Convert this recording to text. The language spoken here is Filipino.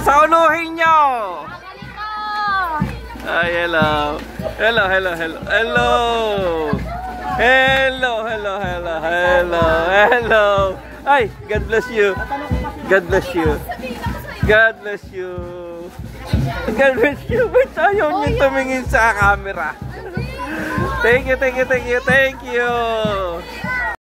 Saunuhin nyo! Ay, hello. Hello, hello, hello. Hello. Hello, hello, hello, hello, hello. Ay, God bless you. God bless you. God bless you. God bless you. Ba't ayaw nyo tumingin sa camera? Thank you, thank you, thank you, thank you.